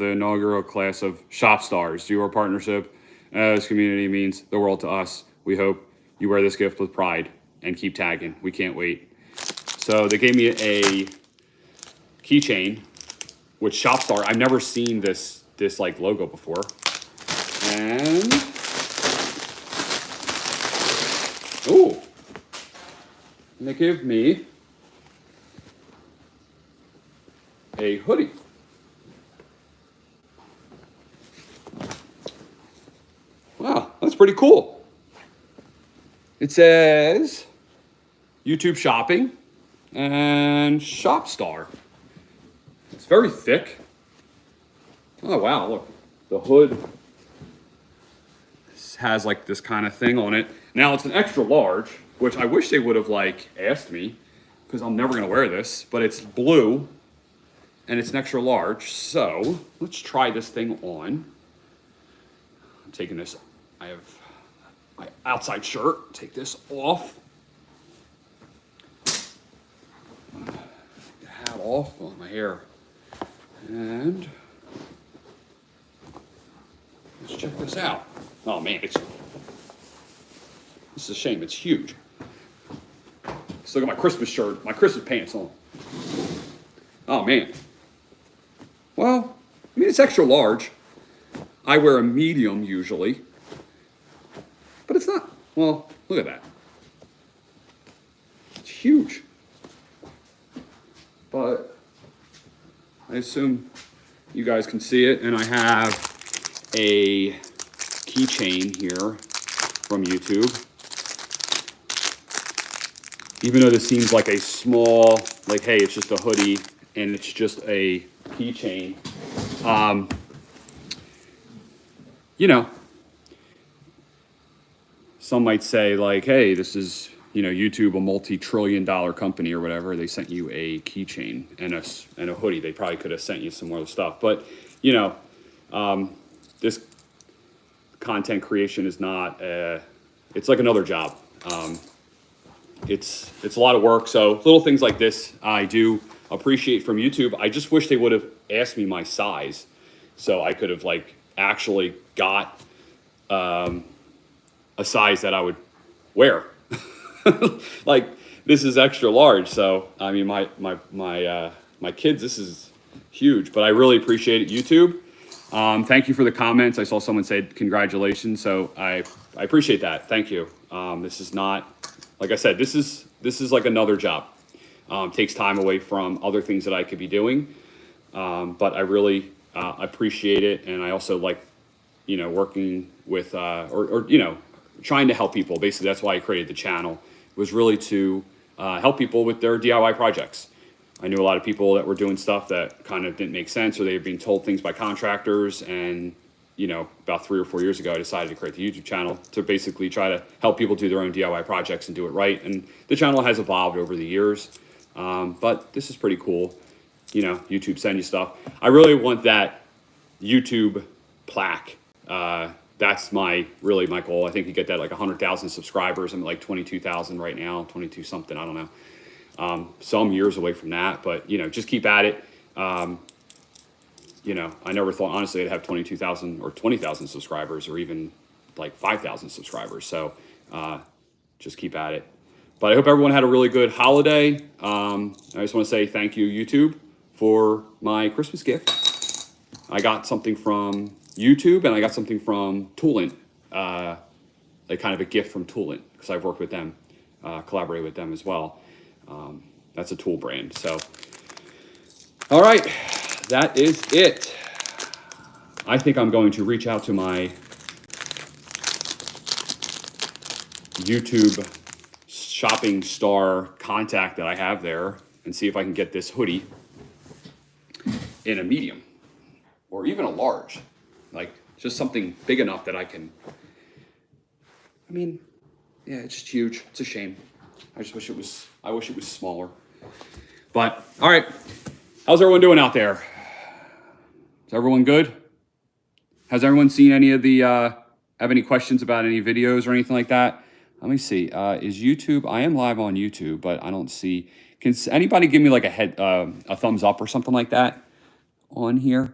the inaugural class of Shop Stars. Your partnership as community means the world to us. We hope you wear this gift with pride and keep tagging. We can't wait. So they gave me a keychain with Shop Star. I've never seen this like logo before. And ooh, and they give me a hoodie. Wow, that's pretty cool. It says YouTube shopping and Shop Star. It's very thick. Oh wow, look, the hood has like this kind of thing on it. Now it's an extra large, which I wish they would have like asked me, because I'm never gonna wear this, but it's blue and it's an extra large. So let's try this thing on. I'm taking this, I have my outside shirt, take this off. The hat off on my hair. And let's check this out. Oh man, this is a shame, it's huge. Let's look at my Christmas shirt, my Christmas pants on. Oh man. Well, I mean, it's extra large. I wear a medium usually, but it's not, well, look at that. It's huge. But I assume you guys can see it, and I have a keychain here from YouTube. Even though this seems like a small, like, hey, it's just a hoodie and it's just a keychain. You know, some might say like, hey, this is, you know, YouTube, a multi-trillion-dollar company or whatever. They sent you a keychain and a hoodie. They probably could have sent you some more stuff. But, you know, this content creation is not, it's like another job. It's a lot of work. So little things like this, I do appreciate from YouTube. I just wish they would have asked me my size, so I could have like actually got a size that I would wear. Like this is extra large. So I mean, my kids, this is huge. But I really appreciate it, YouTube. Thank you for the comments. I saw someone say congratulations, so I appreciate that. Thank you. This is not, like I said, this is like another job. Takes time away from other things that I could be doing, but I really appreciate it, and I also like, you know, working with or you know, trying to help people. Basically, that's why I created the channel. Was really to help people with their DIY projects. I knew a lot of people that were doing stuff that kind of didn't make sense, or they were being told things by contractors. And, you know, about 3 or 4 years ago, I decided to create the YouTube channel to basically try to help people do their own DIY projects and do it right. And the channel has evolved over the years, but this is pretty cool. You know, YouTube send you stuff. I really want that YouTube plaque. That's really my goal. I think you get that like 100,000 subscribers. I'm at like 22,000 right now, 22 something, I don't know. So I'm years away from that, but you know, just keep at it. You know, I never thought honestly I'd have 22,000 or 20,000 subscribers, or even like 5,000 subscribers. So just keep at it. But I hope everyone had a really good holiday. I just want to say thank you, YouTube, for my Christmas gift. I got something from YouTube, and I got something from Toolint, like kind of a gift from Toolint, because I've worked with them, collaborated with them as well. That's a tool brand. So, all right, that is it. I think I'm going to reach out to my YouTube shopping star contact that I have there and see if I can get this hoodie in a medium or even a large, like just something big enough that I can, I mean, yeah, it's just huge. It's a shame. I just wish it was, I wish it was smaller. But, all right. How's everyone doing out there? Is everyone good? Has everyone seen any of the, have any questions about any videos or anything like that? Let me see. Is YouTube, I am live on YouTube, but I don't see, can anybody give me like a thumbs up or something like that on here?